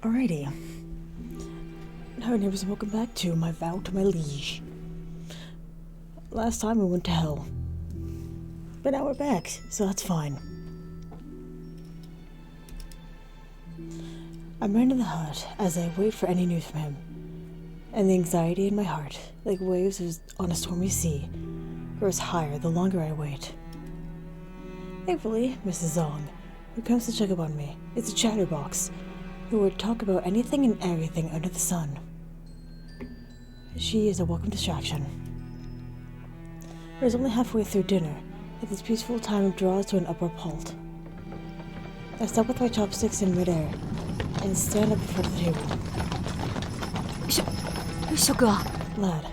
Alrighty. Howdy Neighbors, and welcome back to My Vow to My Liege. Last time we went to hell. But now we're back, so that's fine. I'm right in the hut as I wait for any news from him. And the anxiety in my heart, like waves on a stormy sea, grows higher the longer I wait. Thankfully, Mrs. Zong, who comes to check up on me, is a chatterbox who would talk about anything and everything under the sun. She is a welcome distraction. It was only halfway through dinner that this peaceful time draws to an abrupt halt. I stop with my chopsticks in midair and stand up in front of the table. 小哥 Lad,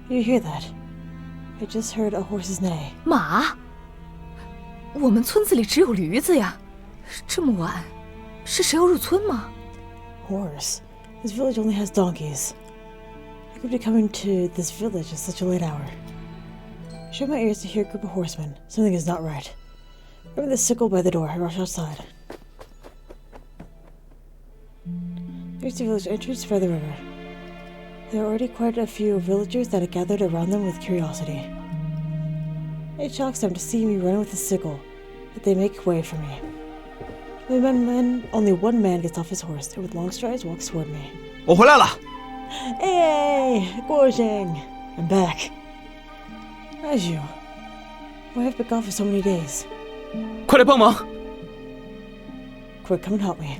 you hear that? I just heard a horse's neigh. 马？我们村子里只有驴子呀，这么晚，是谁要入村吗？ Horse? This village only has donkeys. I could be coming to this village at such a late hour. I shut my ears to hear a group of horsemen. Something is not right. Grabbing the sickle by the door, I rush outside. There's the village entrance by the river. There are already quite a few villagers that have gathered around them with curiosity. It shocks them to see me run with a sickle, but they make way for me. Only one man gets off his horse and with long strides walks toward me. 我回来了。 Hey, Guojing! I'm back. As you. Why have I been gone for so many days? 快来帮忙！ Quick, come and help me.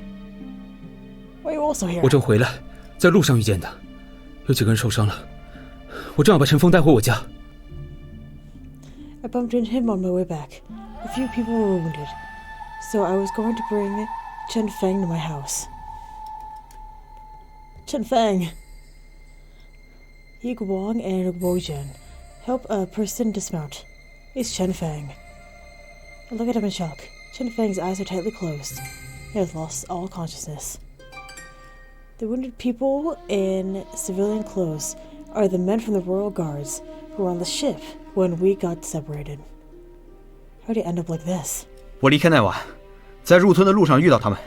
Why are you also here? 我正回来，在路上遇见的，有几个人受伤了，我正要把陈峰带回我家。 I bumped into him on my way back. A few people were wounded, so I was going to bring Chen Feng to my house. Chen Feng! Yi Guang and Guo Jian help a person dismount. It's Chen Feng. I look at him in shock. Chen Feng's eyes are tightly closed. He has lost all consciousness. The wounded people in civilian clothes are the men from the royal guards who were on the ship when we got separated. How did it end up like this? 我离开那晚，在入村的路上遇到他们。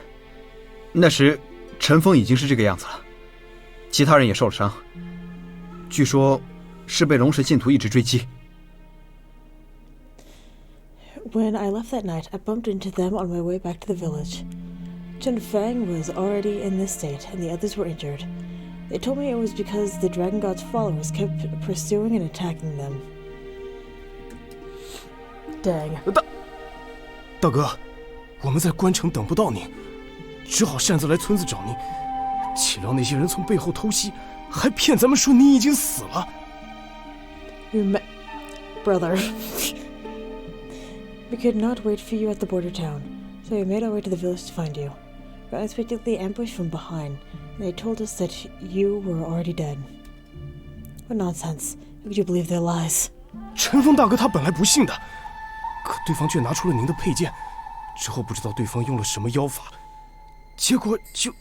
那时，陈峰已经是这个样子了，其他人也受了伤。据说，是被龙神信徒一直追击。 When I left that night, I bumped into them on my way back to the village. Chen Feng was already in this state, and the others were injured. They told me it was because the Dragon God's followers kept pursuing and attacking them. Dang. 大哥，我们在关城等不到您，只好擅自来村子找您。岂料那些人从背后偷袭，还骗咱们说您已经死了。Brother. We could not wait for you at the border town, so we made our way to the village to find you. We were unexpectedly ambushed from behind, and they told us that you were already dead. What nonsense. How could you believe their lies? 陈峰大哥他本来不信的，可对方却拿出了您的佩剑，之后不知道对方用了什么妖法，结果就。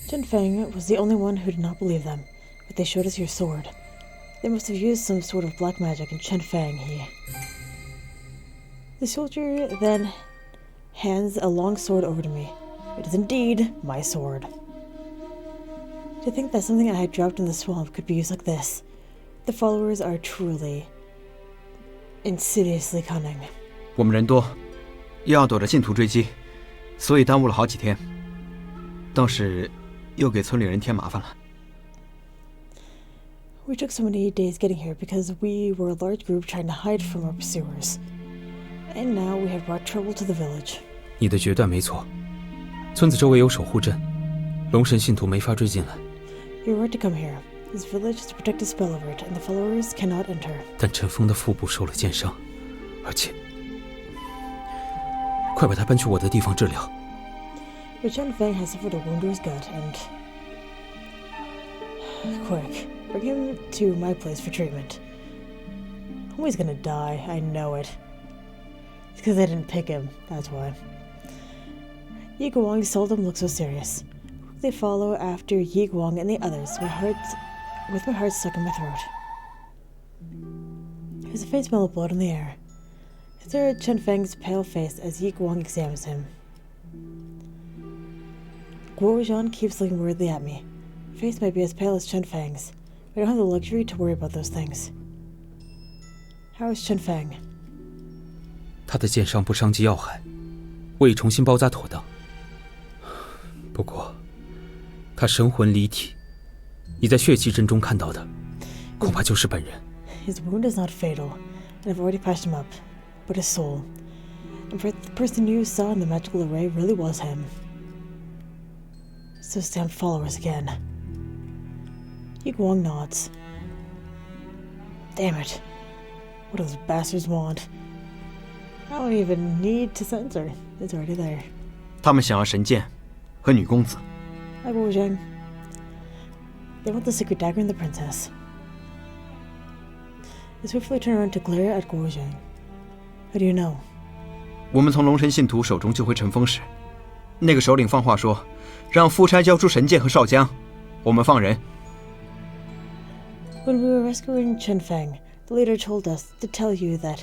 Chen Feng was the only one who did not believe them, but they showed us your sword. They must have used some sort of black magic, and Chen Feng, The soldier then hands a long sword over to me. It is indeed my sword. To think that something I had dropped in the swamp could be used like this. The followers are truly insidiously cunning. 我们人多，又要躲着信徒追击，所以耽误了好几天。倒是又给村里人添麻烦了。 We took so many days getting here because we were a large group trying to hide from our pursuers. And now we have brought trouble to the village. 你的决断没错，村子周围有守护阵，龙神信徒没法追进来。 You're right to come here. This village is to protect a spell over it, and the followers cannot enter. 但陈峰的腹部受了剑伤，而且，快把他搬去我的地方治疗。 But Chen Feng has suffered a wound to his gut, and... Quick, bring him to my place for treatment. Homie's gonna die, I know it. It's because I didn't pick him, that's why. Yi Guang seldom looks so serious. They follow after Yi Guang and the others, with my heart stuck in my throat. There's a faint smell of blood in the air. I stare at Chen Feng's pale face as Yi Guang examines him. Guozhan keeps looking weirdly at me. Her face might be as pale as Chenfang's, but I don't have the luxury to worry about those things. How is Chenfang? 他的剑伤不伤及要害，我已重新包扎妥当。不过，他神魂离体，你在血迹阵中看到的，恐怕就是本人。His wound is not fatal, and I've already patched him up, but his soul. And for the person you saw in the magical array really was him. It's those damn followers again. Yi Guang nods. Damn it. What do those bastards want? I don't even need to censor. It's already there. 他们想要神剑和女公子。Hi, Guozhang. They want the secret dagger and the princess. They swiftly turn around to glare at Guozhang. How do you know? 我们从龙神信徒手中救回陈封时，那个首领放话说，让夫差交出神剑和少将，我们放人。When we were rescuing Chenfang, the leader told us to tell you that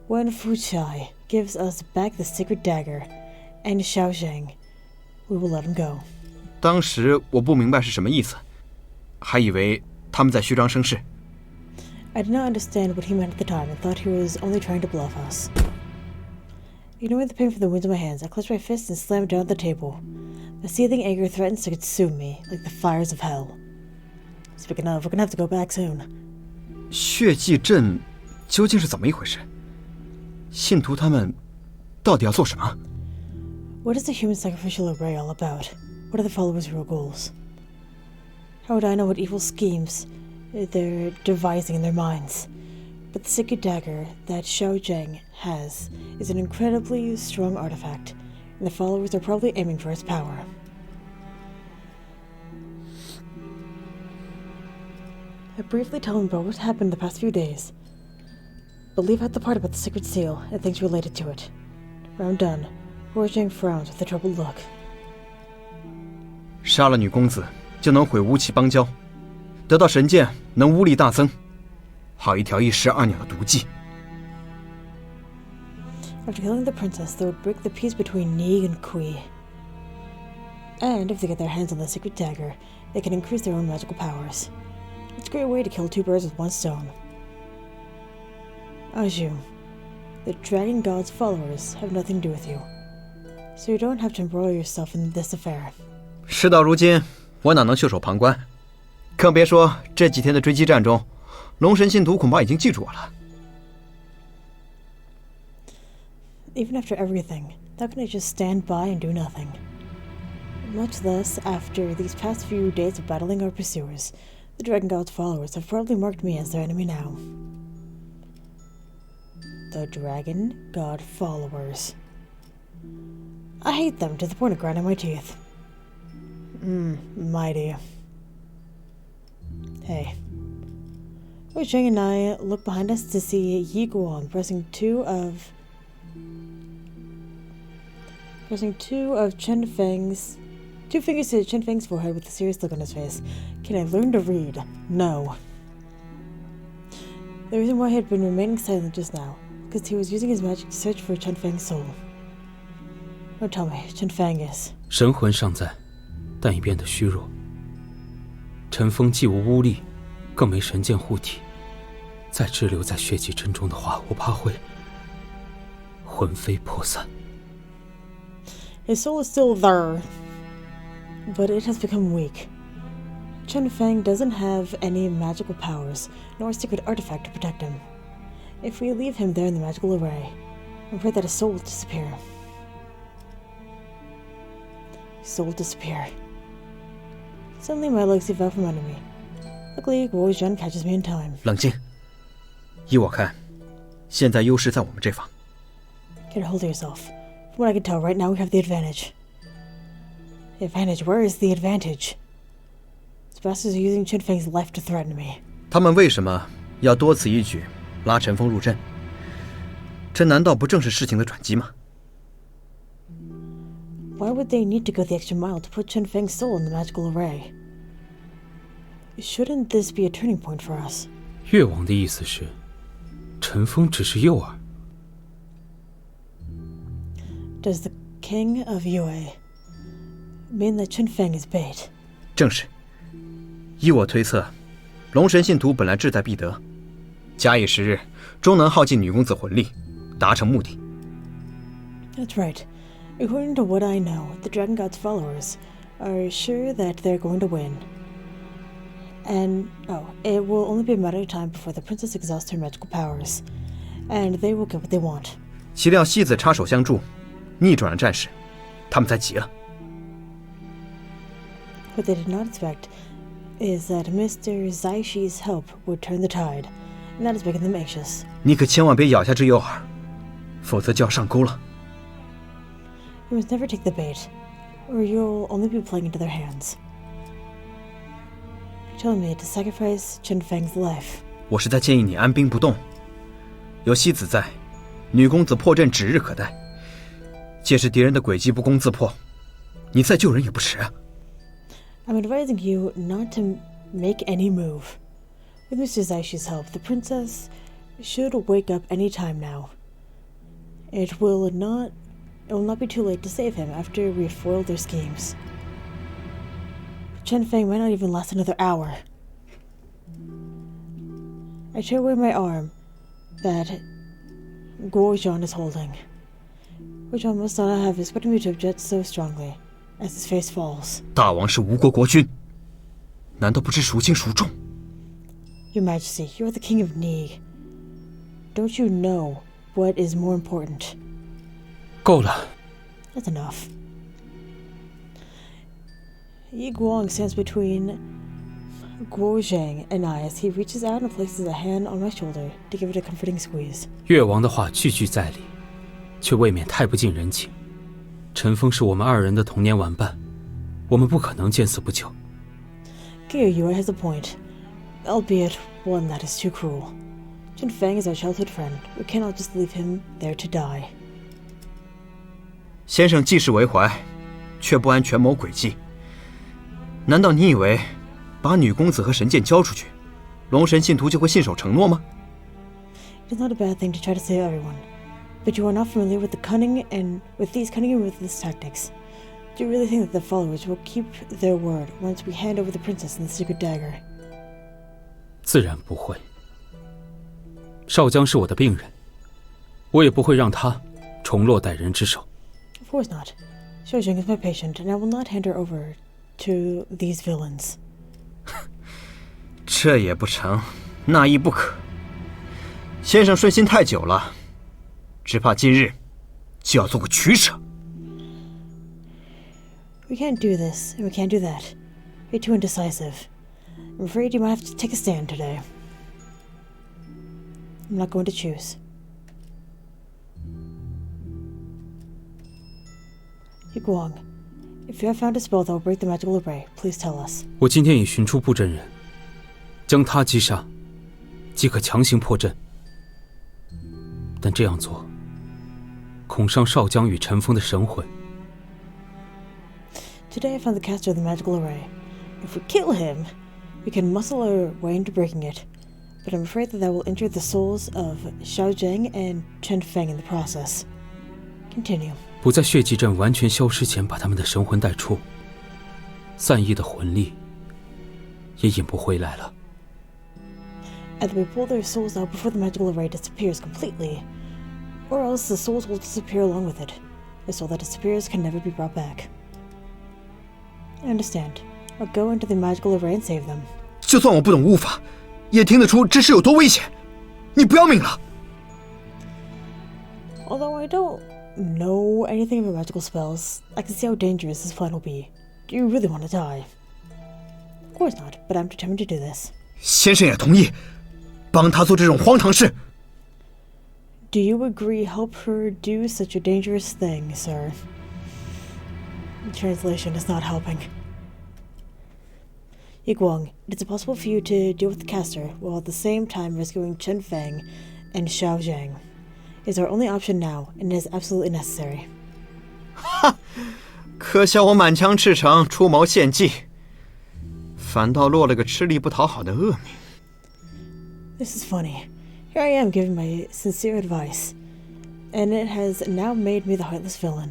when Fu Chai gives us back the secret dagger and Xiaozhang, we will let him go. 当时我不明白是什么意思，还以为他们在虚张声势。I did not understand what he meant at the time and thought he was only trying to bluff us. Ignoring the pain from the wounds in my hands, I clenched my fists and slammed down the table. The seething anger threatens to consume me like the fires of hell. Speaking of, we're gonna have to go back soon. 血迹阵究竟是怎么一回事？信徒他们到底要做什么？ What is the human sacrificial array all about? What are the followers' real goals? How would I know what evil schemes they're devising in their minds? But the secret dagger that Xiaozhang has is an incredibly strong artifact, and the followers are probably aiming for its power. I briefly tell him about what happened the past few days, but leave out the part about the secret seal and things related to it. When I'm done, Guozhang frowns with a troubled look. 杀了女公子，就能毁巫气邦交，得到神剑能巫力大增，好一条一石二鸟的毒计。After killing the princess, they would break the peace between Ni and Kui. And if they get their hands on the secret dagger, they can increase their own magical powers. It's a great way to kill two birds with one stone. Aju, the Dragon God's followers have nothing to do with you, so you don't have to embroil yourself in this affair. 事到如今，我哪能袖手旁观？更别说这几天的追击战中，龙神信徒恐怕已经记住我了。Even after everything, how can I just stand by and do nothing? Much less after these past few days of battling our pursuers. The Dragon God's followers have probably marked me as their enemy now. The Dragon God followers. I hate them to the point of grinding my teeth. Mighty. Hey. Guozhang and I look behind us to see Yi Guang pressing two of Chenfang's... Two fingers to Chenfang's forehead with a serious look on his face. Can I learn to read? No. The reason why he had been remaining silent just now, because he was using his magic to search for Chenfang's soul. Don't tell me, Chenfang is... 神魂尚在，但已变得虚弱。陈封既无巫力，更没神剑护体，再滞留在血迹阵中的话，我怕会魂飞魄散。 His soul is still there, but it has become weak. Chenfang doesn't have any magical powers, nor a secret artifact to protect him. If we leave him there in the magical array, I'm afraid that his soul will disappear. Soul disappear. Suddenly my legs give out from under me. Luckily, Guozhang catches me in time. 冷静，依我看，现在优势在我们这方。 Get a hold of yourself. From what I can tell, right now we have the advantage. The advantage? Where is the advantage? These bastards are using Chenfang's life to threaten me. 他们为什么要多此一举拉陈封入阵？这难道不正是事情的转机吗？ Why would they need to go the extra mile to put Chenfang's soul in the magical array? Shouldn't this be a turning point for us? 越王的意思是，陈封只是诱饵。 Does the king of Yue mean that Chunfeng is bait? 正是。依我推测，龙神信徒本来志在必得，假以时日，终能耗尽女公子魂力，达成目的。That's right. According to what I know, the Dragon God's followers are sure that they're going to win. And, it will only be a matter of time before the princess exhausts her magical powers. And they will get what they want. 岂料西子插手相助，逆转了战事，他们才急了。What they did not expect is that Mr. Zaishi's help would turn the tide, and that is making them anxious. 你可千万别咬下这诱饵，否则就要上钩了。You must never take the bait, or you'll only be playing into their hands. You're telling me to sacrifice Chunfeng's life. 我是在建议你安兵不动。有西子在，女公子破阵指日可待。届时敌人的诡计不攻自破，你再救人也不迟啊。I'm advising you not to make any move. With Mr. Zaishi's help, the princess should wake up any time now. It will not be too late to save him after we have foiled their schemes. Chunfeng might not even last another hour. I tear away my arm that Guozhan is holding. Guozhan must not have expected me to object so strongly, as his face falls. 大王是吴国国君，难道不知孰轻孰重？ Your Majesty, you are the King of Ni. Don't you know what is more important? 够了。 That's enough. Yi Guang stands between Guo Zhang and I as he reaches out and places a hand on my shoulder to give it a comforting squeeze. 越王的话句句在理，却未免太不近人情。陈峰是我们二人的童年玩伴，我们不可能见死不救。 Geo Yue has a point, albeit one that is too cruel. Chunfeng is our childhood friend. We cannot just leave him there to die. 先生既是为怀，却不谙权谋诡计。难道你以为把女公子和神剑交出去，龙神信徒就会信守承诺吗？ It is not a bad thing to try to save everyone, but you are not familiar with these cunning and ruthless tactics. Do you really think that the followers will keep their word once we hand over the princess and the secret dagger? 自然不会。少江是我的病人，我也不会让他重落歹人之手。 Of course not. Xiaojing is my patient, and I will not hand her over to these villains. 这也不成，那亦不可。先生顺心太久了，只怕今日就要做个取舍。 We can't do this, and we can't do that. You're too indecisive. I'm afraid you might have to take a stand today. I'm not going to choose. Yi Guang, if you have found a spell that will break the magical array, please tell us. 我今天已寻出布阵人，将他击杀，即可强行破阵。但这样做，恐伤少江与陈峰的神魂。 Today I found the caster of the magical array. If we kill him, we can muscle our way into breaking it. But I'm afraid that will injure the souls of Xiaojing and Chunfeng in the process. Continue. 不在血祭阵完全消失前把他们的神魂带出，散逸的魂力也引不回来了。 Either we pull their souls out before the magical array disappears completely, or else the souls will disappear along with it. A soul that disappears can never be brought back. I understand. I'll go into the magical array and save them. 就算我不懂巫法，也听得出这事有多危险。你不要命了？ Although I don't know anything about magical spells, I can see how dangerous this plan will be. Do you really want to die? Of course not, but I'm determined to do this. 先生也同意帮他做这种荒唐事。 Do you agree help her do such a dangerous thing, sir? The translation is not helping. Yi Guang, it is impossible for you to deal with the caster while at the same time rescuing Chunfeng and Xiaojing. It is our only option now, and it is absolutely necessary. 哈，可笑我满腔赤诚出谋献计，反倒落了个吃力不讨好的恶名。 This is funny. Here I am giving my sincere advice, and it has now made me the heartless villain.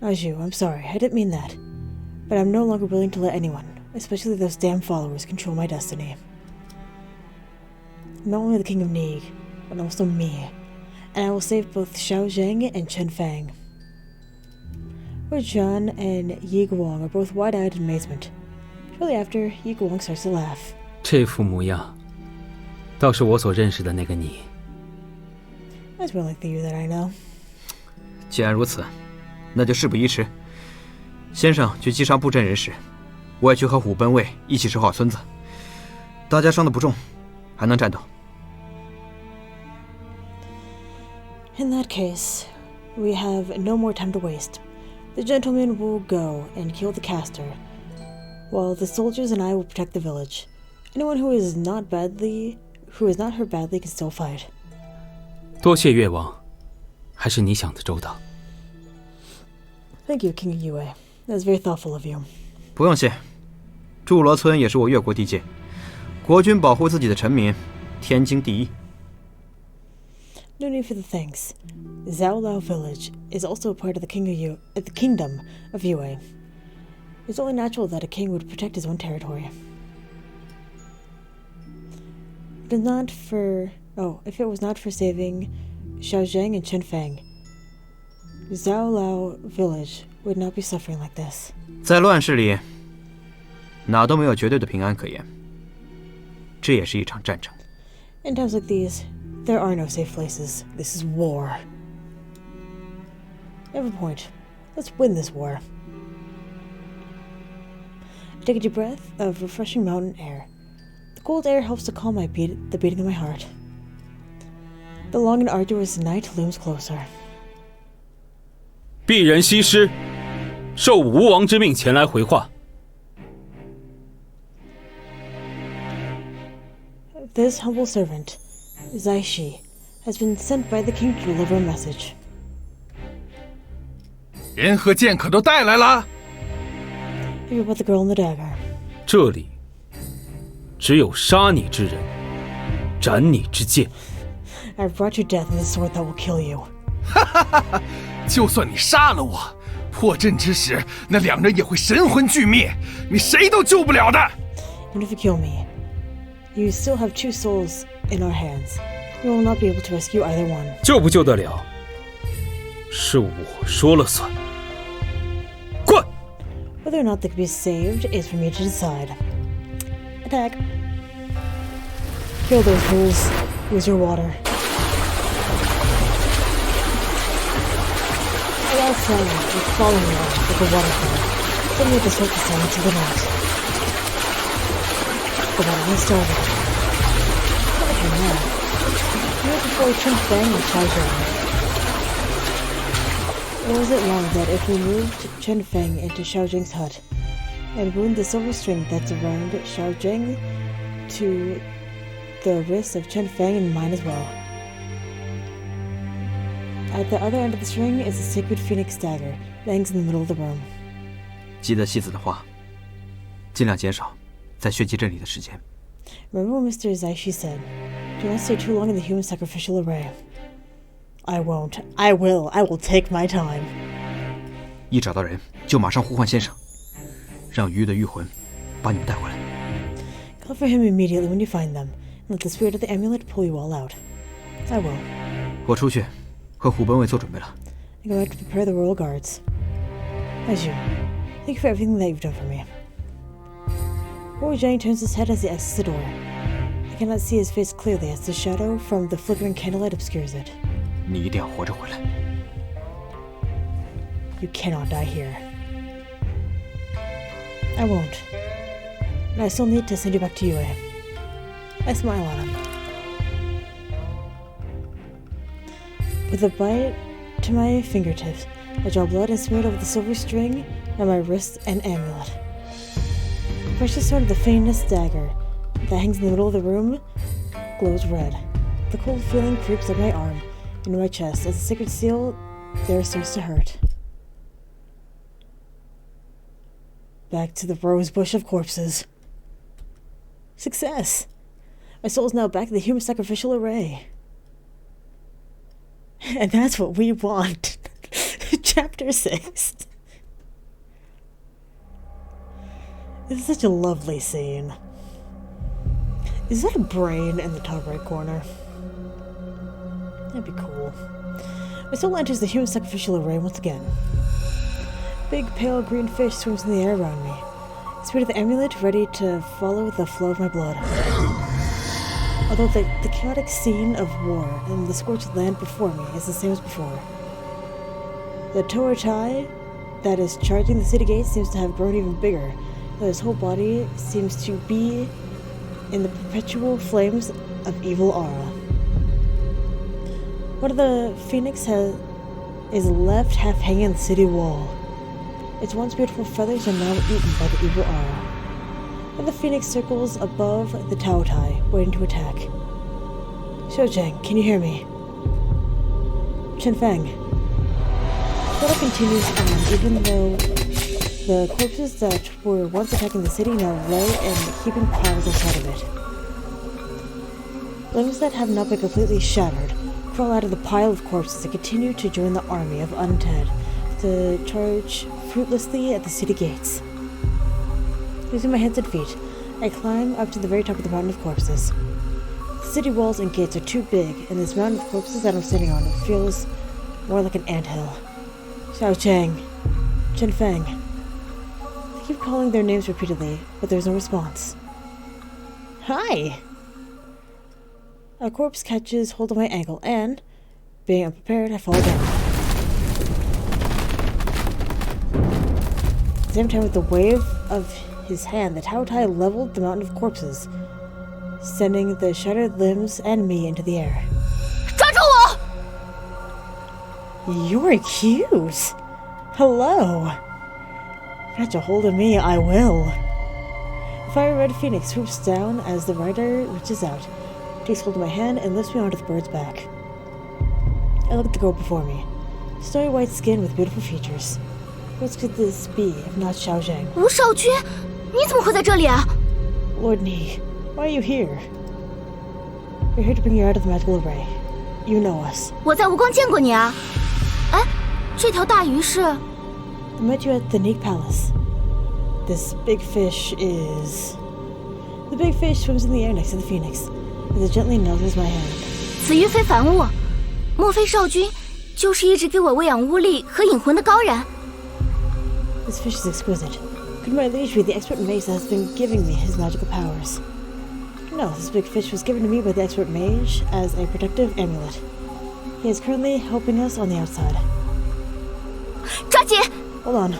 Anju, I'm sorry, I didn't mean that. But I'm no longer willing to let anyone, especially those damn followers, control my destiny. Not only the King of Niig, but also me. And I will save both Xiaozheng and Chen Fang. Wei Zhan and Yi Guang are both wide-eyed in amazement. Shortly after, Yi Guang starts to laugh. 这副模样，倒是我所认识的那个你。 That's more like the you that I know. 既然如此，那就事不宜迟。先生去击杀布阵人时，我也去和虎贲卫一起守好村子。大家伤得不重，还能战斗。 In that case, we have no more time to waste. The gentleman will go and kill the caster, while the soldiers and I will protect the village. Anyone who is not hurt badly can still fight. 多谢越王，还是你想的周到。 Thank you, King of Yue. That's very thoughtful of you. 不用谢，祝罗村也是我越国地界，国君保护自己的臣民，天经地义。 No need for the thanks. Zhaolao village is also a part of the kingdom of Yue. It's only natural that a king would protect his own territory. If it was not for saving Xiaozheng and Chen Fang, Zhaolao village would not be suffering like this. 在乱世里，哪都没有绝对的平安可言。这也是一场战争。 In times like these, there are no safe places. This is war. Every point. Let's win this war. I take a deep breath of refreshing mountain air. The cold air helps to calm the beating of my heart. The long and arduous night looms closer. 鄙人西施，受吴王之命前来回话。 This humble servant, Zaishi, has been sent by the king to deliver a message. 人和剑可都带来了。 Have you brought the girl and the dagger? 这里只有杀你之人，斩你之剑。 I've brought you death and the sword that will kill you. 就算你杀了我，破阵之时，那两人也会神魂俱灭，你谁都救不了的。 Even if you kill me, you still have two souls in our hands. We will not be able to rescue either one. 救不救得了，是我说了算。滚！ Whether or not they can be saved is for me to decide. Attack. Kill those fools. Use your water. A loud sound was falling along like a waterfall. Suddenly disrupt the silence of the night. The battle has started. Okay, now. You have to play Chen Fang and Xiaozheng. Or was it wrong that if we moved Chen Fang into Xiaozheng's hut and wound the silver string that's around Xiaozheng to the wrists of Chen Fang and mine as well? At the other end of the string is a sacred Pheonix dagger that hangs in the middle of the room. 记得戏子的话，尽量减少在血祭阵里的时间。 Remember what Mr. Zaishi said. Do not stay too long in the human sacrificial array. I won't. I will. I will take my time. 一找到人，就马上呼唤先生，让鱼的御魂把你们带回来。 Call for him immediately when you find them, and let the spirit of the amulet pull you all out. I will. 我出去和虎贲卫做准备了。 I go out to prepare the royal guards. As you. Thank you for everything that you've done for me. Wu Zhang turns his head as he exits the door. I cannot see his face clearly as the shadow from the flickering candlelight obscures it. 你一定要活着回来。 You cannot die here. I won't. And I still need to send you back to Yue. I smile at him. With a bite to my fingertips, I draw blood and smear it over the silver string on my wrist and amulet. The precious sword of the Pheonix dagger that hangs in the middle of the room glows red. The cold feeling creeps up my arm into my chest as the sacred seal there starts to hurt. Back to the rose bush of corpses. Success! My soul is now back in the human sacrificial array. And that's what we want. Chapter 6. This is such a lovely scene. Is that a brain in the top right corner? That'd be cool. My soul enters the human sacrificial array once again. Big, pale green fish swims in the air around me. I spirit of the amulet, ready to follow the flow of my blood. Although the chaotic scene of war and the scorched land before me is the same as before. The Towatai that is charging the city gates seems to have grown even bigger, though his whole body seems to be in the perpetual flames of evil aura. One of the Pheonix is left half hanging on the city wall. Its once beautiful feathers are now eaten by the evil aura. And the Pheonix circles above the Towatai, waiting to attack. Xiaozhang, can you hear me? Chenfeng. The battle continues on, even though the corpses that were once attacking the city now lay in heaping piles outside of it. Limbs that have not been completely shattered crawl out of the pile of corpses and continue to join the army of undead to charge fruitlessly at the city gates. Using my hands and feet, I climb up to the very top of the mountain of corpses. The city walls and gates are too big, and this mountain of corpses that I'm sitting on feels more like an anthill. Xiaochang, Chenfeng. I keep calling their names repeatedly, but there's no response. Hi! A corpse catches hold of my ankle, and, being unprepared, I fall down. At the same time, with the wave of his hand, the Towatai leveled the mountain of corpses, sending the shattered limbs and me into the air. 抓住我! You're cute! Hello! Catch a hold of me, I will. The fire red Pheonix swoops down as the rider reaches out, takes hold of my hand, and lifts me onto the bird's back. I look at the girl before me. Snowy white skin with beautiful features. What could this be if not Xiaozhang? 吴少君，你怎么会在这里啊？ Lord Ni, why are you here? We're here to bring you out of the magical array. You know us. 我在吴宫见过你啊。哎，这条大鱼是？ I met you at the Neek Palace. This big fish is... The big fish swims in the air next to the Pheonix, as it gently nuzzles my hand. 此鱼非凡物，莫非少君就是一直给我喂养巫力和引魂的高人？ This fish is exquisite. Could my liege be the expert mage that has been giving me his magical powers? No, this big fish was given to me by the expert mage as a protective amulet. He is currently helping us on the outside. 抓紧！ Hold on.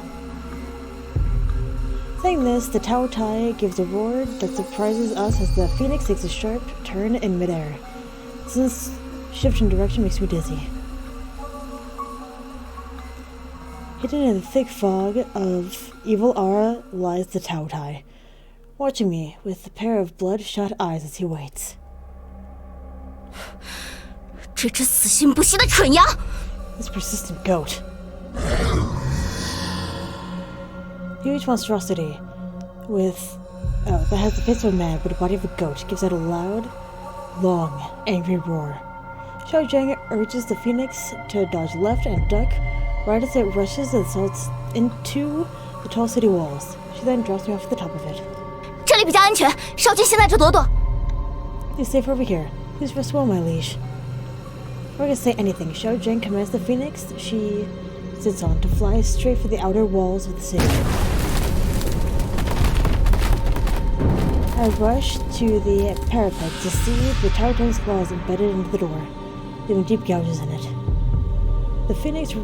Saying this, the Towatai gives a roar that surprises us as the Pheonix takes a sharp turn in midair. This shift in direction makes me dizzy. Hidden in the thick fog of evil aura lies the Towatai, watching me with a pair of bloodshot eyes as he waits. 这只死心不息的蠢羊！ This persistent goat. Huge monstrosity that has the face of a man but the body of a goat gives out a loud, long, angry roar. Xiaozhang urges the Pheonix to dodge left and duck right as it rushes and assaults into the tall city walls. She then drops me off the top of it. 这里比较安全，少君先在这躲躲。 You're safe over here. Please rest well, my liege. Before I can say anything, Xiaozhang commands the Pheonix she sits on to fly straight for the outer walls of the city. I rush to the parapet to see the Towatai's claws embedded into the door, leaving deep gouges in it. The Pheonix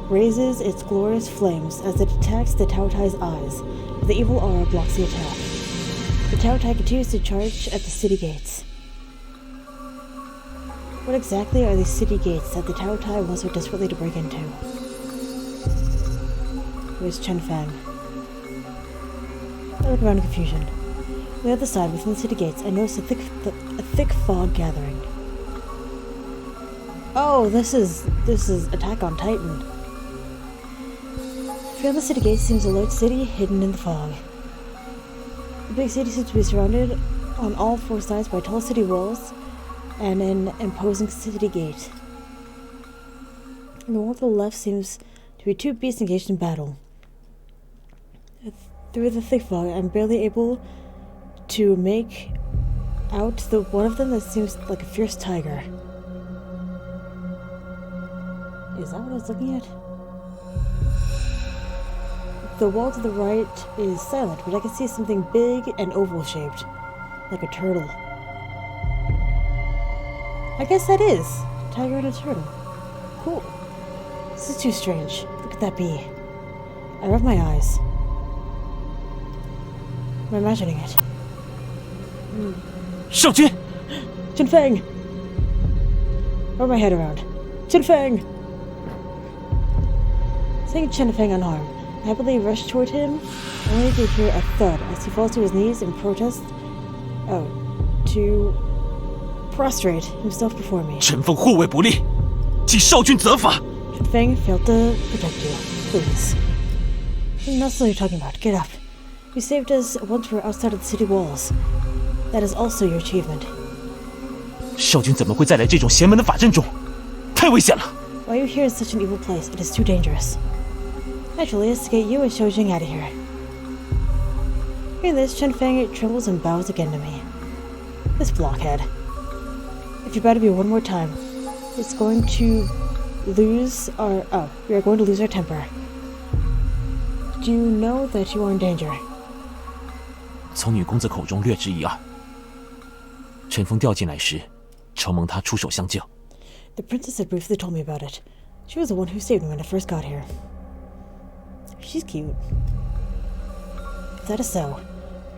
raises its glorious flames as it attacks the Towatai's eyes, but the evil aura blocks the attack. The Towatai continues to charge at the city gates. What exactly are these city gates that the Towatai wants so desperately to break into? Where's Chenfeng? I look around in confusion. On the other side, within the city gates, I notice a thick fog gathering. Oh, this is Attack on Titan. Beyond the city gates seems a large city hidden in the fog. The big city seems to be surrounded on all four sides by tall city walls and an imposing city gate. And the wall to the left seems to be two beasts engaged in battle. Through the thick fog, I'm barely able to make out the one of them that seems like a fierce tiger. Is that what I was looking at? The wall to the right is silent, but I can see something big and oval-shaped, like a turtle. I guess that is a tiger and a turtle. Cool. This is too strange. Look at that bee. I rub my eyes. I'm imagining it. Shaojun! Chenfeng! Wrap my head around. Chenfeng! Seeing Chenfeng unharmed, I happily rush toward him, only to hear a thud as he falls to his knees and protests. To prostrate himself before me. 陈凤护卫不力，请少君责罚。 Chenfeng failed to protect you. Please. What else are you talking about? Get up. You saved us once we were outside of the city walls. That is also your achievement. 少君怎么会再来这种邪门的法阵中？太危险了！ Why are you here in such an evil place? It is too dangerous. Naturally, it's to get you and Xiaojing out of here. Hearing this, Chenfeng trembles and bows again to me. This blockhead. If you bow to me one more time, it's going to lose our... Oh, we are going to lose our temper. Do you know that you are in danger? 从女公子口中略知一二。陈峰掉进来时，承蒙他出手相救。 The princess had briefly told me about it. She was the one who saved me when I first got here. She's cute. If that is so,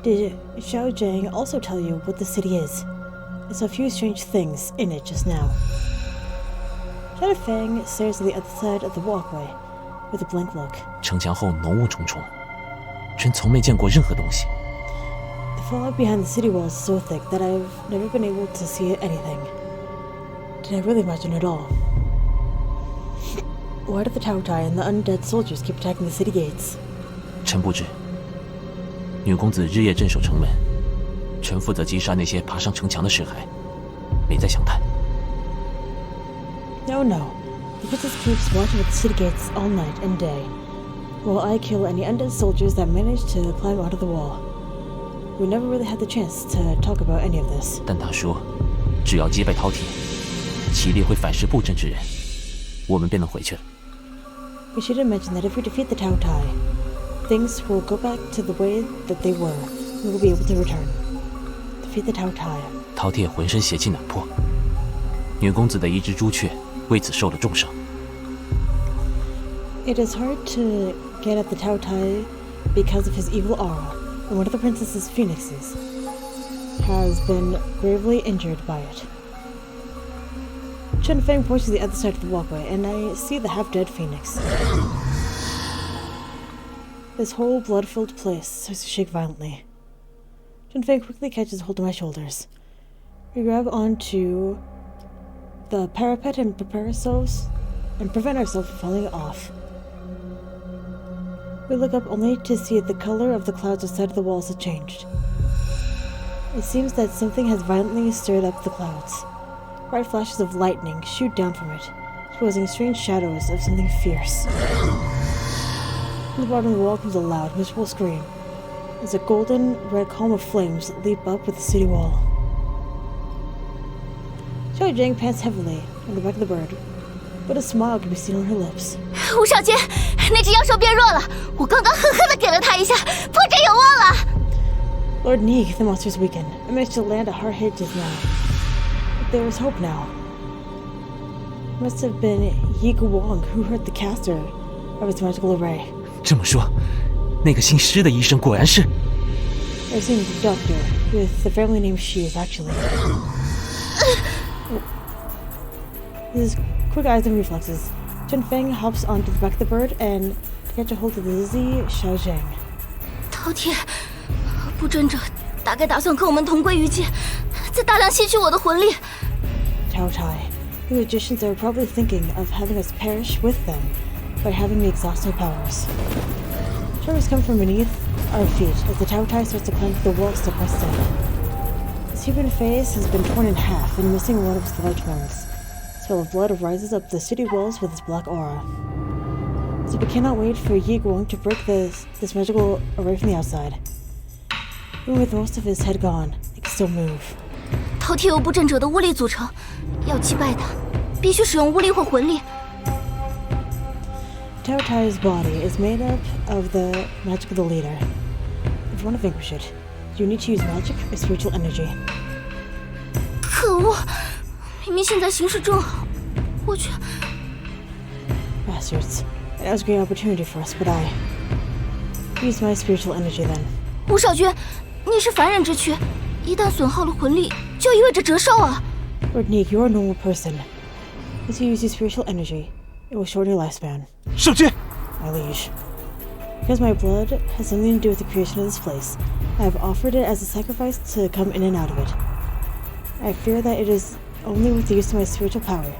did Xiaojing also tell you what the city is? I saw a few strange things in it just now. Chenfeng stares at the other side of the walkway with a blank look. 城墙后浓雾重重，臣从没见过任何东西。 The fog behind the city walls is so thick that I've never been able to see anything. Did I really imagine it all? Why do the Taotai and the undead soldiers keep attacking the city gates? 臣不知。女公子日夜镇守城门，臣负责击杀那些爬上城墙的尸骸，没再详谈。 No, no. The princess keeps watching at the city gates all night and day, while I kill any undead soldiers that manage to climb onto the wall. We never really had the chance to talk about any of this. 但他说，只要击败饕餮，其力会反噬布阵之人，我们便能回去了。 We should have mentioned that if we defeat the Taotai, things will go back to the way that they were, and we'll be able to return. Defeat the Taotai. 饕餮浑身邪气难破，女公子的一只朱雀为此受了重伤。 It is hard to get at the Taotai because of his evil aura, and one of the princess's phoenixes has been gravely injured by it. Chenfeng points to the other side of the walkway, and I see the half-dead phoenix. This whole blood-filled place starts to shake violently. Chenfeng quickly catches hold of my shoulders. We grab onto the parapet and prepare ourselves and prevent ourselves from falling off. We look up only to see the color of the clouds outside of the walls has changed. It seems that something has violently stirred up the clouds. Bright flashes of lightning shoot down from it, exposing strange shadows of something fierce. From the bottom of the wall comes a loud, miserable scream, as a golden red column of flames leap up with the city wall. Xiaojing pants heavily on the back of the bird, but a smile can be seen on her lips. 吴少君，那只妖兽变弱了，我刚刚狠狠地给了他一下，破阵有望了。Lord Neeg, the monster's weakened. I managed to land a hard hit just now. But there is hope now. It must have been Yi Guang who hurt the caster of his magical array. 这么说，那个姓施的医生果然是…… I've seen the doctor with the family name Shi is actually. His quick eyes and reflexes. Chenfeng hops onto the back of the bird and to catch a hold of the dizzy Xiaojing. 饕餮，布阵者大概打算跟我们同归于尽，再大量吸取我的魂力。 Taotai, the magicians are probably thinking of having us perish with them by having me exhaust our powers. Tremors come from beneath our feet as the Taotai starts to climb the wall step by step. His human face has been torn in half and missing one of his large ones. A spell of blood rises up the city walls with its black aura. As So we cannot wait for Yi Guang to break this magical array from the outside. Even with most of his head gone, he can still move. 饕餮由布阵者的巫力组成，要击败他，必须使用巫力或魂力。Tao Tai's body is made up of the magic of the leader. If you want to vanquish it, you need to use magic or spiritual energy. 可恶！明明现在形势正好，我却…… Bastards. That was a great opportunity for us, but I use my spiritual energy then. 吴少君，你是凡人之躯，一旦损耗了魂力，就意味着折寿啊！ Lord Neek, you're a normal person. As you use your spiritual energy, it will shorten your lifespan. 少君， My liege. Because my blood has something to do with the creation of this place, I have offered it as a sacrifice to come in and out of it. I fear that it is only with the use of my spiritual power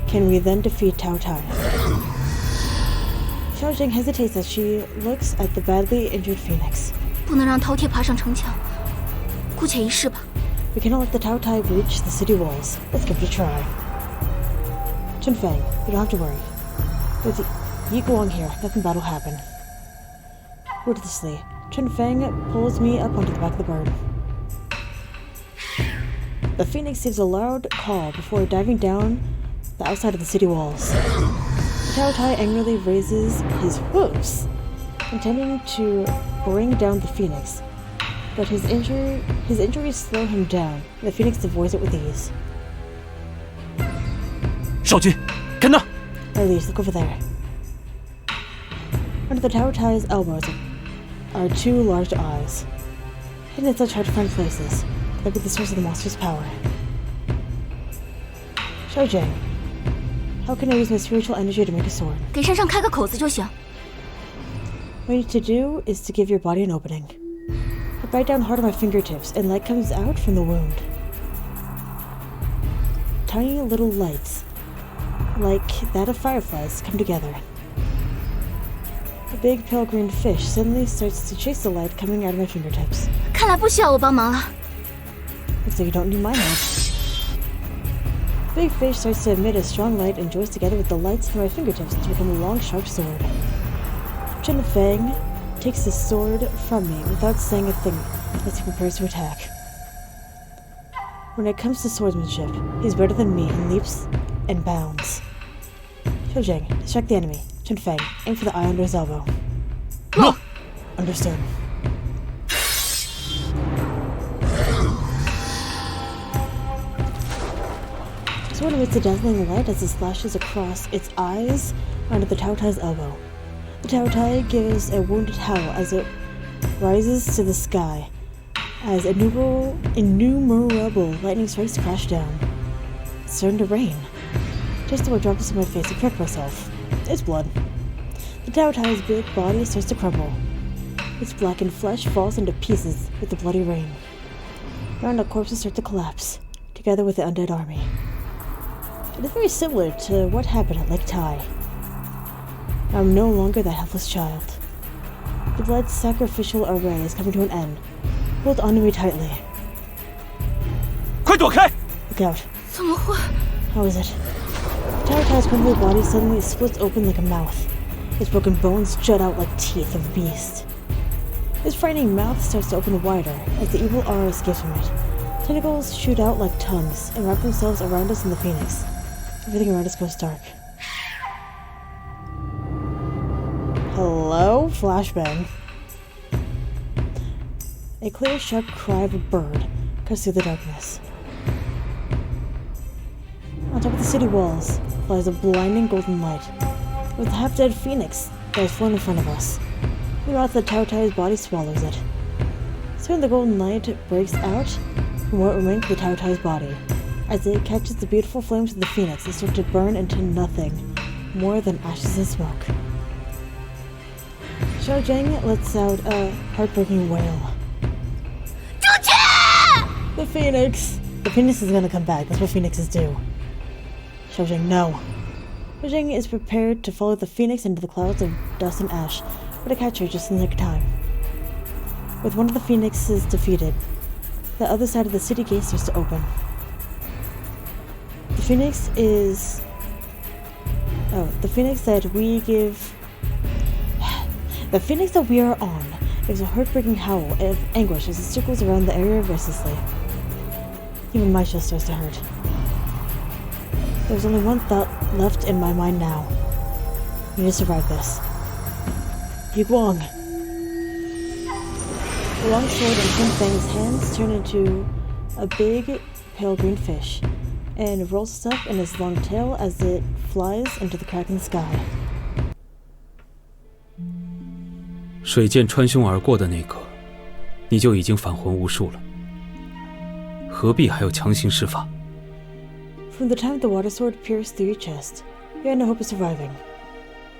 can we then defeat Tao Tai. Xiao Jing hesitates as she looks at the badly injured Pheonix. 不能让饕餮爬上城墙，姑且一试吧。 We cannot let the Tao Tai breach the city walls. Let's give it a try. Chen Feng, you don't have to worry. With Yi Guang here, nothing bad will happen. Wordlessly, Chen Feng pulls me up onto the back of the bird. The Pheonix gives a loud call before diving down the outside of the city walls. The Tao Tai angrily raises his hooves, intending to bring down the Pheonix, but his injuries slow him down, and the Pheonix avoids it with ease. 少君，看那！ My liege, look over there. Under the Tao Tai's elbows are two large eyes. Hidden in such hard to find places, that be the source of the monster's power. Xiao Jing, how can I use my spiritual energy to make a sword? 给身上开个口子就行。 What you need to do is to give your body an opening. I bite down hard on my fingertips, and light comes out from the wound. Tiny little lights, like that of fireflies, come together. A big pale green fish suddenly starts to chase the light coming out of my fingertips. 看来不需要我帮忙了。 Looks like you don't need my help. The big fish starts to emit a strong light and joins together with the lights from my fingertips to become a long, sharp sword. Chen Feng takes the sword from me without saying a thing as he prepares to attack. When it comes to swordsmanship, he's better than me and leaps and bounds. Xiao Jing, distract the enemy. Chen Feng, aim for the eye under his elbow. No! Understood. The sword emits a dazzling light as it slashes across its eyes onto the Tao Tai's elbow. The Tao Tai gives a wounded howl as it rises to the sky, as innumerable lightning strikes crash down. It's starting to rain. Just as I drop this on my face to correct myself. It's blood. The Tao Tai's big body starts to crumble. Its blackened flesh falls into pieces with the bloody rain. Round corpses start to collapse, together with the undead army. It is very similar to what happened at Lake Tai. I'm no longer that helpless child. The blood's sacrificial array is coming to an end. Hold onto me tightly. 快躲开！ Look out. 怎么会？ How is it? Tao Tai's crumbled body suddenly splits open like a mouth. Its broken bones jut out like teeth of a beast. His frightening mouth starts to open wider as the evil aura escapes from it. Tentacles shoot out like tongues and wrap themselves around us in the Pheonix. Everything around us goes dark. Hello? Flashbang. A clear, sharp cry of a bird cuts through the darkness. On top of the city walls flies a blinding golden light, with a half-dead Pheonix that has flown in front of us. We know that the Tao Tai's body swallows it. Soon the golden light breaks out from what remains of the Tao Tai's body, as it catches the beautiful flames of the Pheonix and start to burn into nothing more than ashes and smoke. Xiao Jing lets out a heartbreaking wail. The Pheonix! The Pheonix is gonna come back, that's what Pheonixes do. Xiao Jing, no. Xiao Jing is prepared to follow the Pheonix into the clouds of dust and ash, but I catch her just in the nick of time. With one of the Pheonixes defeated, the other side of the city gate starts to open. The Pheonix is Oh, the Pheonix that we give... The Pheonix that we are on gives a heartbreaking howl of anguish as it circles around the area restlessly. Even my chest starts to hurt. There's only one thought left in my mind now. We need to survive this. Yiguang. The long sword in Chen Fang's hands turn into a big, pale green fish, and it rolls up in its long tail as it flies into the crack in the sky. 水箭穿胸而过的那刻，你就已经返魂无数了，何必还要强行施法？ From the time the water sword pierced through your chest, you had no hope of surviving.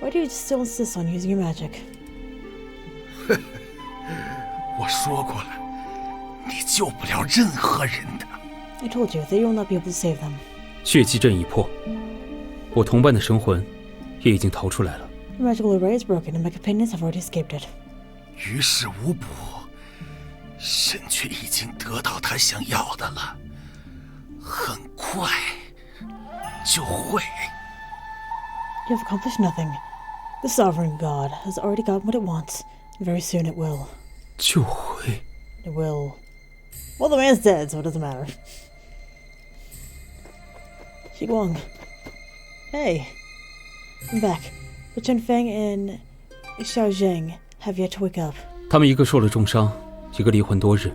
Why do you still insist on using your magic? 我说过了，你救不了任何人的。I told you that you will not be able to save them. 血祭阵已破，我同伴的神魂也已经逃出来了。 Your magical array is broken, and my companions have already escaped it. 于事无补，神却已经得到他想要的了，很快就会。You have accomplished nothing. The sovereign god has already got what it wants. Very soon it will. 就会。 It will. Well, the man's dead, so it doesn't matter. Xiguang. Hey. I'm back. But Chen Fang and Xiao Zheng have yet to wake up. 他们一个受了重伤，一个离魂多日，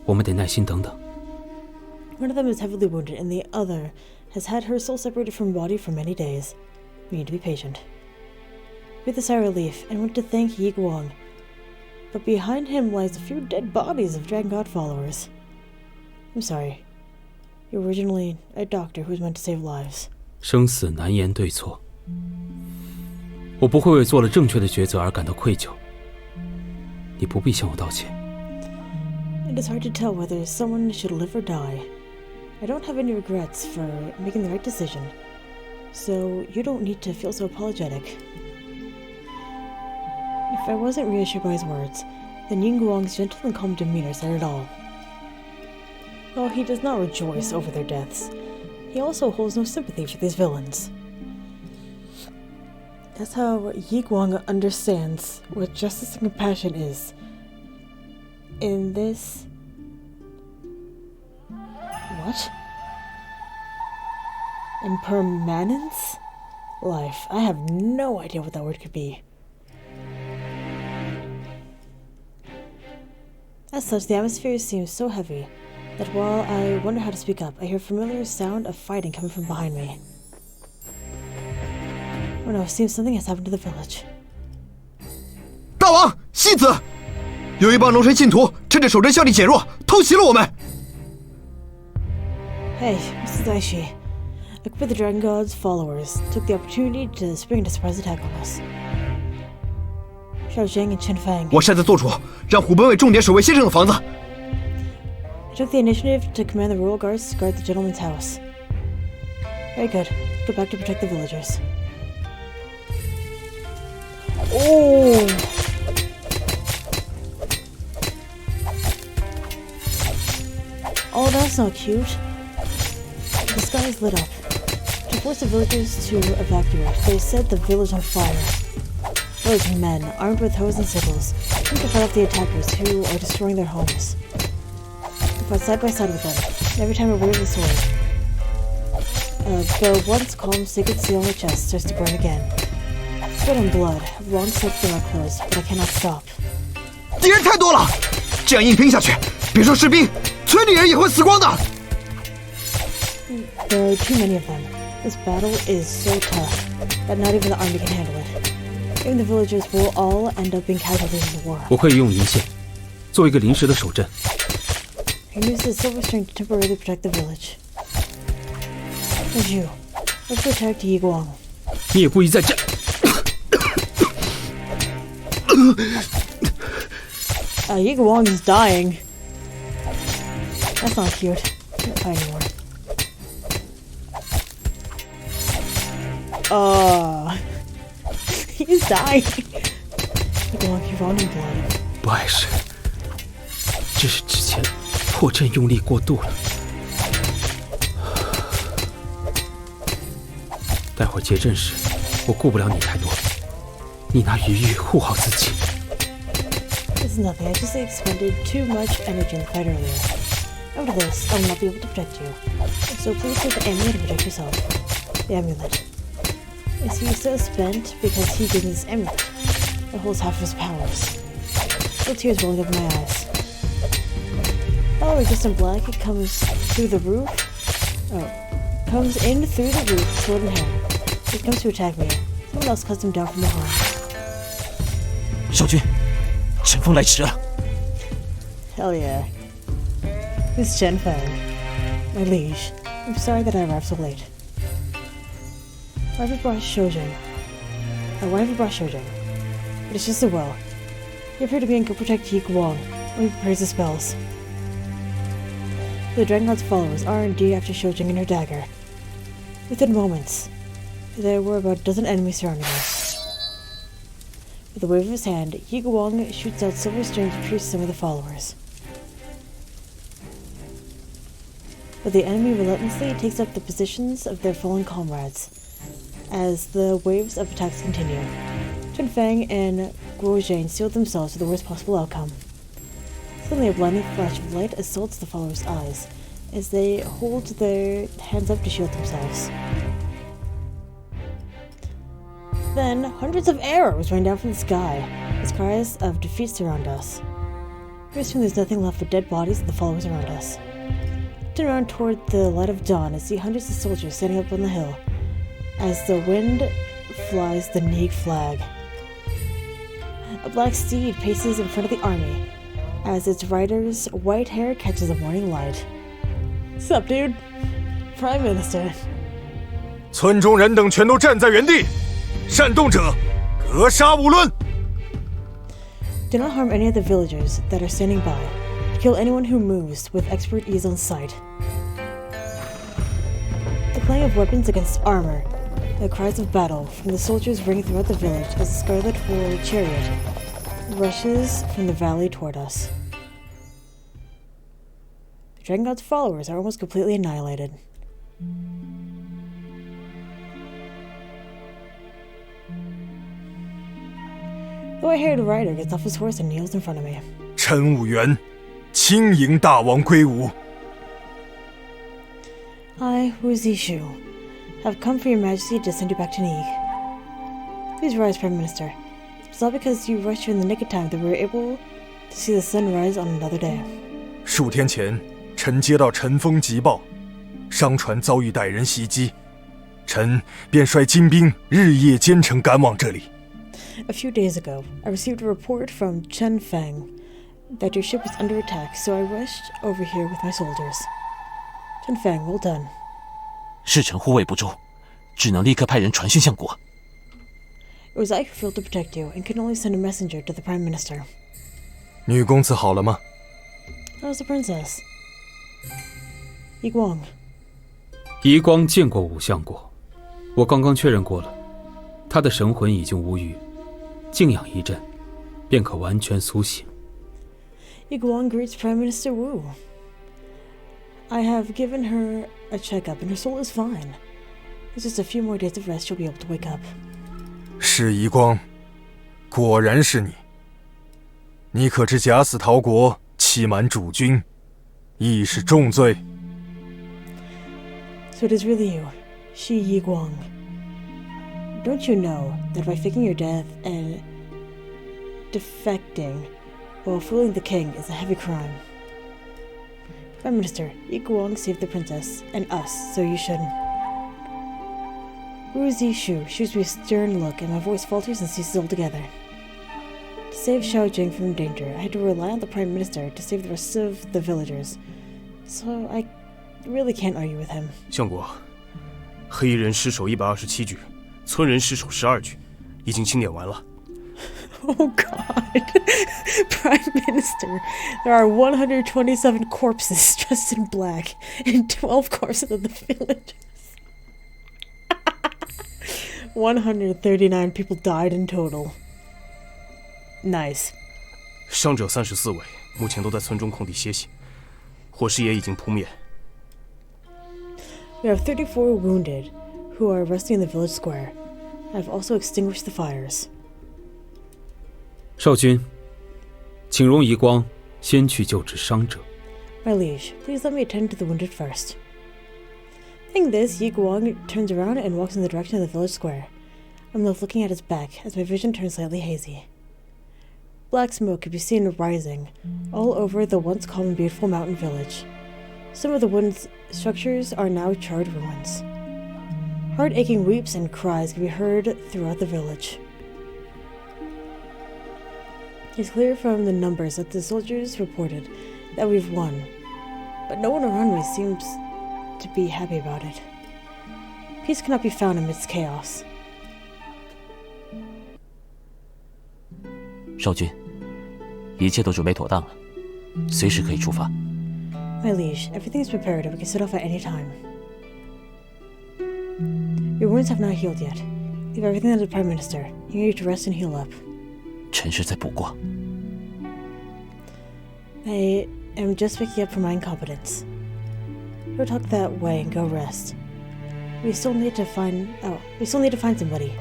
我们得耐心等等。 One of them is heavily wounded, and the other has had her soul separated from body for many days. We need to be patient. Breathe a sigh of relief, and went to thank Yiguang. But behind him lies a few dead bodies of Dragon God followers. I'm sorry. You were originally a doctor who was meant to save lives. 生死难言对错，我不会为做了正确的抉择而感到愧疚。你不必向我道歉。 It is hard to tell whether someone should live or die. I don't have any regrets for making the right decision, so you don't need to feel so apologetic. If I wasn't reassured by his words, then Yiguang's gentle and calm demeanor said it all. While he does not rejoice over their deaths, he also holds no sympathy for these villains. That's how Yiguang understands what justice and compassion is. In this... What? Impermanence? Life. I have no idea what that word could be. As such, the atmosphere seems so heavy that while I wonder how to speak up, I hear a familiar sound of fighting coming from behind me. Oh no, it seems something has happened to the village. 大王，戏子，有一帮龙神信徒趁着守阵效力减弱，偷袭了我们。 Hey, this is Aishi. A group of the Dragon God's followers took the opportunity to spring a surprise attack on us. Xiao Zheng and Chen Fang. 我擅自做主，让虎本伟重点守卫先生的房子。 I took the initiative to command the royal guards to guard the gentleman's house. Very good. Go back to protect the villagers. Oh! Oh, that's not cute. The sky is lit up. To force the villagers to evacuate, they set the village on fire. Village men, armed with hoes and sickles, come to fight off the attackers who are destroying their homes. I fought side by side with them, and every time I wave the sword, the once calm sacred seal on my chest starts to burn again. Sweat and blood have long soaked through my clothes, but I cannot stop. 敌人太多了，这样硬拼下去，别说士兵，村里人也会死光的。 There are too many of them. This battle is so tough that not even the army can handle it. Even the villagers will all end up being casualties in the war. 我可以用银线做一个临时的守阵。 I can use the silver string to temporarily protect the village. And you, let's protect Yiguang. 你也不宜再战。Yiguang is dying. That's not cute. Can't fight anymore. He's dying. Yiguang, you're running blood. 不碍事，这是之前破阵用力过度了。待会儿结阵时，我顾不了你太多，你拿余欲护好自己。This is nothing. I just expended too much energy in the fight earlier. After this, I will not be able to protect you. So please take the amulet to protect yourself. The amulet. Is he so spent because he gave me this amulet? It holds half of his powers. The tears rolling over my eyes. Following just in black, it comes through the roof. Comes in through the roof, sword in hand. It comes to attack me. Someone else cuts him down from behind. 少君，陈峰来迟了。Hell yeah. It's Chenfeng. My liege. I'm sorry that I arrived so late. Why have you brought Shojin? Why have you brought Shojin? But it's just a well. You appear to be and go protect Yi Guang when he prepares the spells. The Dragon God's followers are indeed after Shojin and her dagger. Within moments, there were about a dozen enemies surrounding us. With a wave of his hand, Yi Guang shoots out silver strings to pierce some of the followers. But the enemy relentlessly takes up the positions of their fallen comrades as the waves of attacks continue. Chenfeng and Guo Zhang seal themselves for the worst possible outcome. Suddenly a blinding flash of light assaults the followers' eyes as they hold their hands up to shield themselves. Then, hundreds of arrows rain down from the sky as cries of defeat surround us. Pretty soon there's nothing left but dead bodies of the followers around us. I turn around toward the light of dawn and see hundreds of soldiers standing up on the hill as the wind flies the Neig flag. A black steed paces in front of the army as its rider's white hair catches the morning light. What's up, dude? Prime Minister. 村中人等全都站在原地，煽动者格杀勿论。 Do not harm any of the villagers that are standing by. Kill anyone who moves with expert ease on sight. The clang of weapons against armor, the cries of battle from the soldiers ring throughout the village as the Scarlet War chariot rushes from the valley toward us. The Dragon God's followers are almost completely annihilated. The white-haired rider gets off his horse and kneels in front of me. 陈武元，轻迎大王归吴。 I, Zishu, have come for your majesty to send you back to Neig. Please rise, Prime Minister. It's all because you rushed here in the nick of time that we were able to see the sun rise on another day. 数天前，臣接到陈峰急报，商船遭遇歹人袭击，臣便率精兵日夜兼程赶往这里。 A few days ago, I received a report from Chenfeng that your ship was under attack, so I rushed over here with my soldiers. Chenfeng, well done. 是臣护卫不周，只能立刻派人传讯相国。 It was I who failed to protect you and could only send a messenger to the Prime Minister. 女公子好了吗？ How's the princess? Yi Guang. 移光见过武相国，我刚刚确认过了，他的神魂已经无虞，静养一阵，便可完全苏醒。 Yi Guang greets Prime Minister Wu. I have given her a checkup and her soul is fine. It's just a few more days of rest she'll be able to wake up. 是遗光，果然是你。你可知假死逃国，欺瞒主君，亦是重罪。 So it is really you, Shi Yi Guang. Don't you know that by faking your death and defecting while fooling the king is a heavy crime? Prime Minister, Yi Guang saved the princess and us, so you shouldn't. Wu Zishu shoots me a stern look and my voice falters and ceases altogether. To save Xiaojing from danger, I had to rely on the Prime Minister to save the rest of the villagers, so I really can't argue with him. 相国，黑衣人失守127局，村人失守12局，已经清点完了。 Oh God, Prime Minister, there are 127 corpses dressed in black and 12 corpses of the villagers. 139 people died in total. Nice. 伤者34位，目前都在村中空地歇息，火势也已经扑灭。 We have 34 wounded who are resting in the village square. I've also extinguished the fires. 少君，请容遗光先去救治伤者。 My liege, please let me attend to the wounded first. Saying this, Yi Guang turns around and walks in the direction of the village square. I'm left looking at his back as my vision turns slightly hazy. Black smoke could be seen rising all over the once calm and beautiful mountain village. Some of the wooden structures are now charred ruins. Heart-aching weeps and cries can be heard throughout the village. It's clear from the numbers that the soldiers reported that we've won, but no one around me seems to be happy about it. Peace cannot be found amidst chaos. 少君，一切都准备妥当了，随时可以出发。 My liege, everything's prepared and we can set off at any time. Your wounds have not healed yet. Leave everything to the Prime Minister. You need to rest and heal up. 臣是在补过。 I am just waking up from my incompetence. Don't talk that way and go rest. We still need to find somebody.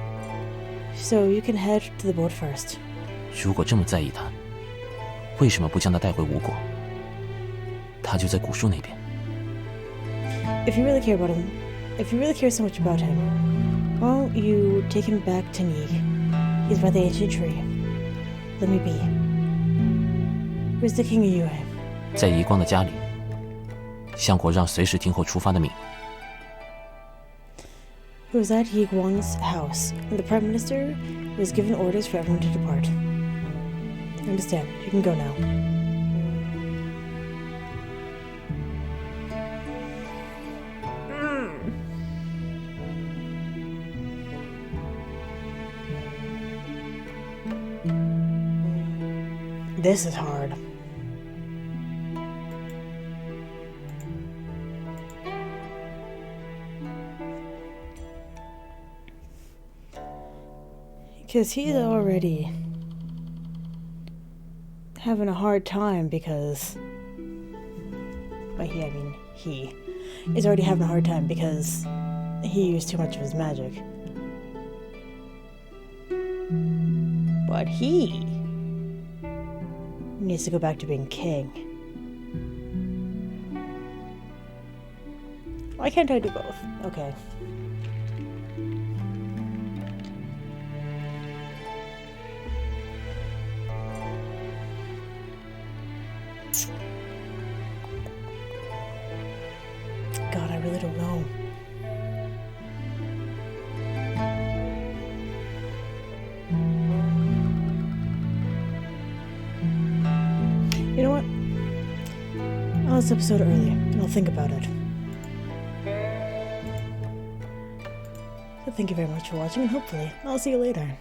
So you can head to the boat first. 如果这么在意他，为什么不将他带回吴国？他就在古树那边。 If you really care about him, if you really care so much about him, why don't you take him back to Niig? He's by the ancient tree. Let me be. Where's the king of Yue? 在遗光的家里，相国让随时听候出发的命。 He was at Yi Guang's house, and the Prime Minister was given orders for everyone to depart. I understand. You can go now. This is hard. Because he's already having a hard time because... By he, I mean he is already having a hard time because he used too much of his magic. But he needs to go back to being king. Why can't I do both? Okay. God, I really don't know. You know what? I'll end this episode early, and I'll think about it. So thank you very much for watching, and hopefully I'll see you later.